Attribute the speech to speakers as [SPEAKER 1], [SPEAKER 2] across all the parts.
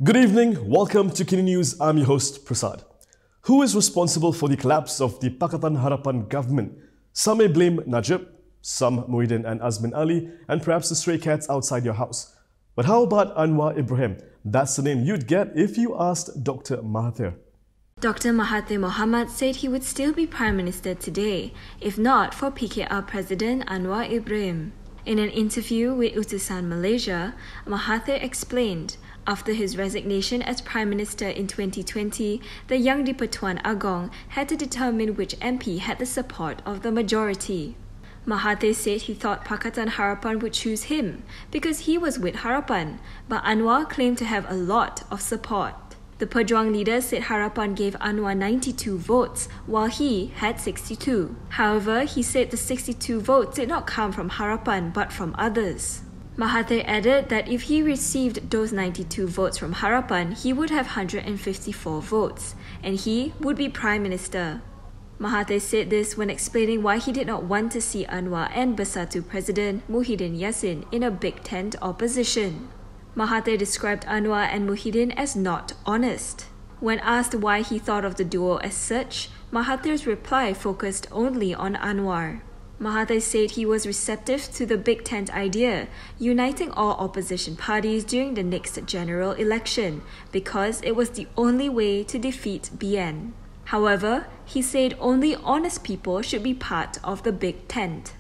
[SPEAKER 1] Good evening, welcome to KiniNews. I'm your host, Prasad. Who is responsible for the collapse of the Pakatan Harapan government? Some may blame Najib, some Muhyiddin and Azmin Ali, and perhaps the stray cats outside your house. But how about Anwar Ibrahim? That's the name you'd get if you asked Dr Mahathir.
[SPEAKER 2] Dr Mahathir Mohamad said he would still be Prime Minister today, if not for PKR President Anwar Ibrahim. In an interview with Utusan Malaysia, Mahathir explained, after his resignation as Prime Minister in 2020, the young di-Pertuan Agong had to determine which MP had the support of the majority. Mahathir said he thought Pakatan Harapan would choose him because he was with Harapan, but Anwar claimed to have a lot of support. The Pejuang leader said Harapan gave Anwar 92 votes, while he had 62. However, he said the 62 votes did not come from Harapan but from others. Mahathir added that if he received those 92 votes from Harapan, he would have 154 votes, and he would be Prime Minister. Mahathir said this when explaining why he did not want to see Anwar and Bersatu President Muhyiddin Yassin in a big tent opposition. Mahathir described Anwar and Muhyiddin as not honest. When asked why he thought of the duo as such, Mahathir's reply focused only on Anwar. Mahathir said he was receptive to the big tent idea, uniting all opposition parties during the next general election, because it was the only way to defeat BN. However, he said only honest people should be part of the big tent.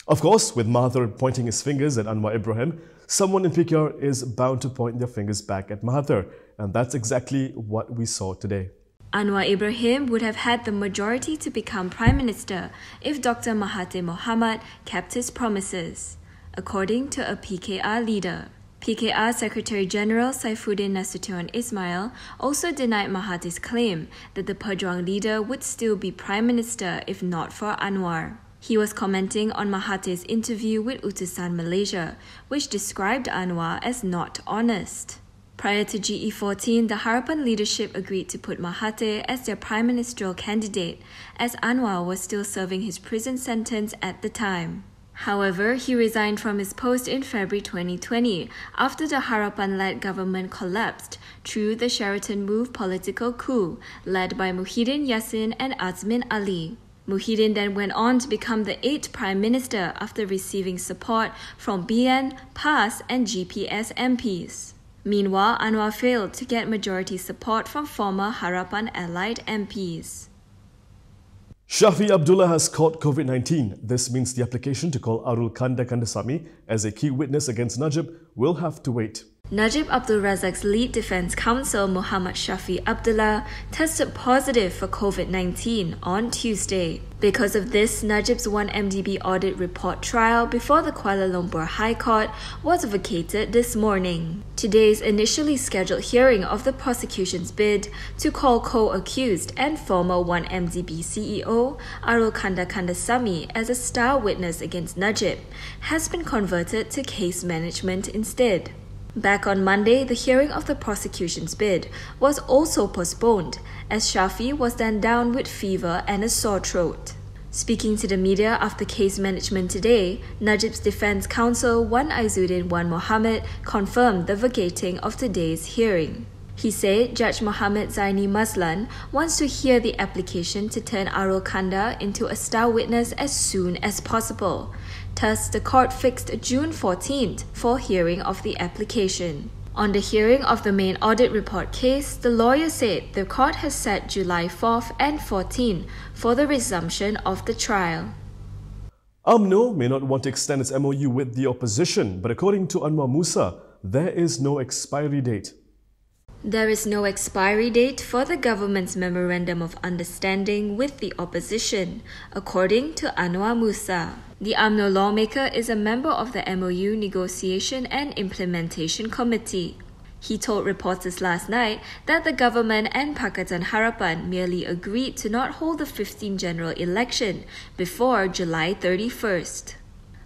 [SPEAKER 1] Of course, with Mahathir pointing his fingers at Anwar Ibrahim, someone in PKR is bound to point their fingers back at Mahathir, and that's exactly what we saw today.
[SPEAKER 2] Anwar Ibrahim would have had the majority to become Prime Minister if Dr Mahathir Mohamad kept his promises, according to a PKR leader. PKR Secretary-General Saifuddin Nasution Ismail also denied Mahathir's claim that the Pejuang leader would still be Prime Minister if not for Anwar. He was commenting on Mahathir's interview with Utusan Malaysia, which described Anwar as not honest. Prior to GE14, the Harapan leadership agreed to put Mahathir as their prime ministerial candidate, as Anwar was still serving his prison sentence at the time. However, he resigned from his post in February 2020 after the Harapan-led government collapsed through the Sheraton Move political coup led by Muhyiddin Yassin and Azmin Ali. Muhyiddin then went on to become the 8th Prime Minister after receiving support from BN, PAS and GPS MPs. Meanwhile, Anwar failed to get majority support from former Harapan allied MPs.
[SPEAKER 1] Shafi Abdullah has caught COVID-19. This means the application to call Arul Kanda Kandasamy as a key witness against Najib will have to wait.
[SPEAKER 2] Najib Abdul Razak's lead defense counsel Muhammad Shafi Abdullah tested positive for COVID-19 on Tuesday. Because of this, Najib's 1MDB audit report trial before the Kuala Lumpur High Court was vacated this morning. Today's initially scheduled hearing of the prosecution's bid to call co-accused and former 1MDB CEO Arul Kanda Kandasamy as a star witness against Najib has been converted to case management instead. Back on Monday, the hearing of the prosecution's bid was also postponed as Shafi was then down with fever and a sore throat. Speaking to the media after case management today, Najib's defense counsel Wan Aizuddin Wan Mohamad confirmed the vacating of today's hearing. He said Judge Muhammad Zaini Mazlan wants to hear the application to turn Arul Kanda into a star witness as soon as possible. Thus, the court fixed June 14th for hearing of the application. On the hearing of the main audit report case, the lawyer said the court has set July 4th and 14th for the resumption of the trial.
[SPEAKER 1] UMNO may not want to extend its MOU with the opposition, but according to Anwar Musa, there is no expiry date.
[SPEAKER 2] There is no expiry date for the government's Memorandum of Understanding with the opposition, according to Anwar Musa. The UMNO lawmaker is a member of the MOU Negotiation and Implementation Committee. He told reporters last night that the government and Pakatan Harapan merely agreed to not hold the 15th general election before July 31st.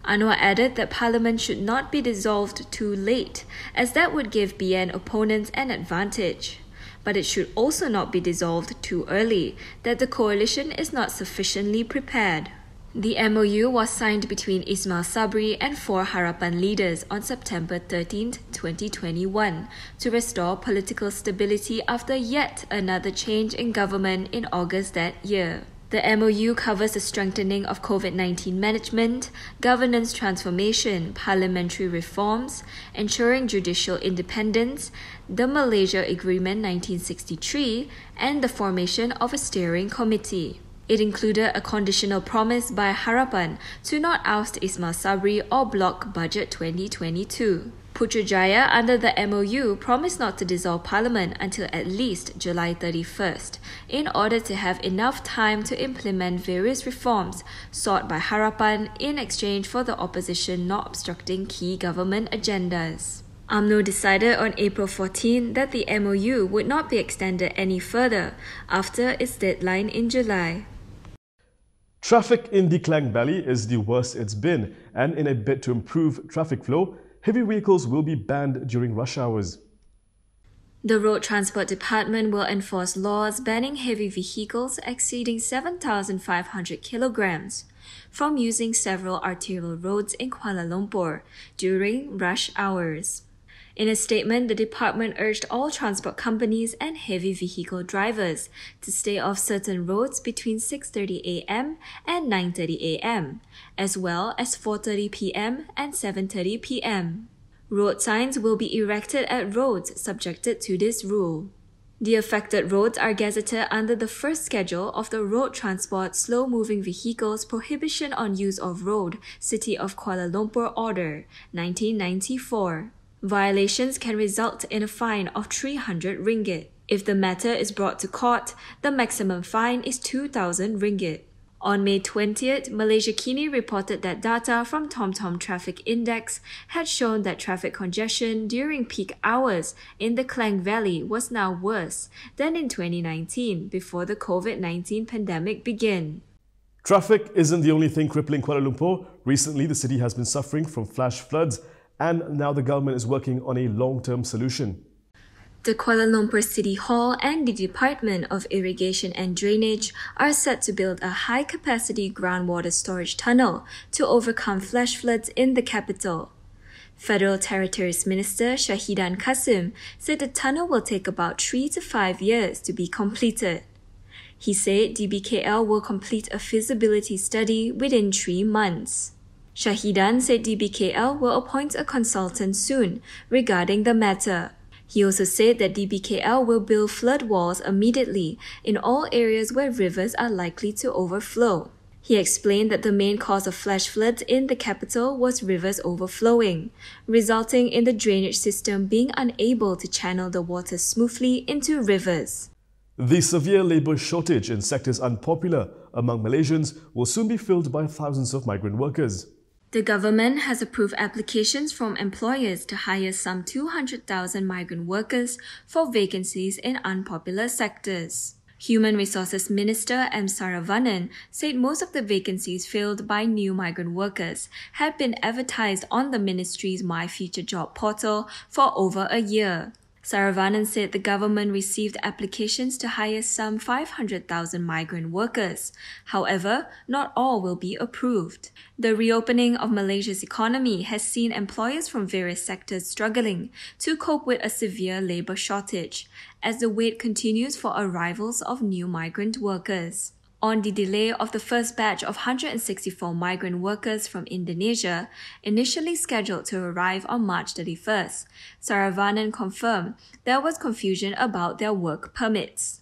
[SPEAKER 2] Anwar added that Parliament should not be dissolved too late, as that would give BN opponents an advantage. But it should also not be dissolved too early, that the coalition is not sufficiently prepared. The MOU was signed between Ismail Sabri and 4 Harapan leaders on September 13, 2021, to restore political stability after yet another change in government in August that year. The MOU covers the strengthening of COVID-19 management, governance transformation, parliamentary reforms, ensuring judicial independence, the Malaysia Agreement 1963, and the formation of a steering committee. It included a conditional promise by Harapan to not oust Ismail Sabri or block Budget 2022. Putrajaya under the MOU promised not to dissolve Parliament until at least July 31st, in order to have enough time to implement various reforms sought by Harapan in exchange for the opposition not obstructing key government agendas. UMNO decided on April 14 that the MOU would not be extended any further after its deadline in July.
[SPEAKER 1] Traffic in the Klang Valley is the worst it's been, and in a bid to improve traffic flow, heavy vehicles will be banned during rush hours.
[SPEAKER 2] The Road Transport Department will enforce laws banning heavy vehicles exceeding 7,500 kilograms from using several arterial roads in Kuala Lumpur during rush hours. In a statement, the department urged all transport companies and heavy vehicle drivers to stay off certain roads between 6:30 a.m. and 9:30 a.m., as well as 4:30 p.m. and 7:30 p.m. Road signs will be erected at roads subjected to this rule. The affected roads are gazetted under the first schedule of the Road Transport Slow-Moving Vehicles Prohibition on Use of Road, City of Kuala Lumpur Order, 1994. Violations can result in a fine of 300 ringgit. If the matter is brought to court, the maximum fine is 2,000 ringgit. On May 20th, Malaysia Kini reported that data from TomTom Traffic Index had shown that traffic congestion during peak hours in the Klang Valley was now worse than in 2019 before the COVID-19 pandemic began.
[SPEAKER 1] Traffic isn't the only thing crippling Kuala Lumpur. Recently, the city has been suffering from flash floods, and now the government is working on a long-term solution.
[SPEAKER 2] The Kuala Lumpur City Hall and the Department of Irrigation and Drainage are set to build a high-capacity groundwater storage tunnel to overcome flash floods in the capital. Federal Territories Minister Shahidan Kasim said the tunnel will take about 3 to 5 years to be completed. He said DBKL will complete a feasibility study within 3 months. Shahidan said DBKL will appoint a consultant soon regarding the matter. He also said that DBKL will build flood walls immediately in all areas where rivers are likely to overflow. He explained that the main cause of flash floods in the capital was rivers overflowing, resulting in the drainage system being unable to channel the water smoothly into rivers.
[SPEAKER 1] The severe labour shortage in sectors unpopular among Malaysians will soon be filled by thousands of migrant workers.
[SPEAKER 2] The government has approved applications from employers to hire some 200,000 migrant workers for vacancies in unpopular sectors. Human Resources Minister M. Saravanan said most of the vacancies filled by new migrant workers had been advertised on the ministry's My Future Job portal for over a year. Saravanan said the government received applications to hire some 500,000 migrant workers. However, not all will be approved. The reopening of Malaysia's economy has seen employers from various sectors struggling to cope with a severe labour shortage, as the wait continues for arrivals of new migrant workers. On the delay of the first batch of 164 migrant workers from Indonesia, initially scheduled to arrive on March 31st, Saravanan confirmed there was confusion about their work permits.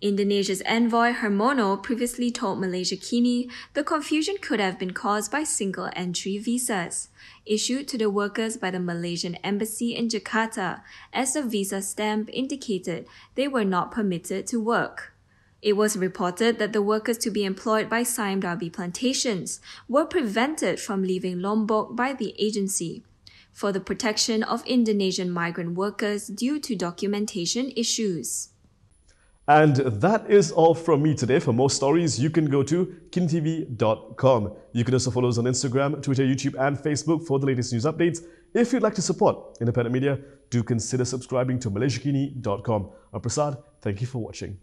[SPEAKER 2] Indonesia's envoy Hermono previously told Malaysia Kini the confusion could have been caused by single-entry visas, issued to the workers by the Malaysian embassy in Jakarta, as the visa stamp indicated they were not permitted to work. It was reported that the workers to be employed by Sime Darby Plantations were prevented from leaving Lombok by the agency for the protection of Indonesian migrant workers due to documentation issues.
[SPEAKER 1] And that is all from me today. For more stories, you can go to KiniTV.com. You can also follow us on Instagram, Twitter, YouTube, and Facebook for the latest news updates. If you'd like to support independent media, do consider subscribing to MalaysiaKini.com. I'm Prasad. Thank you for watching.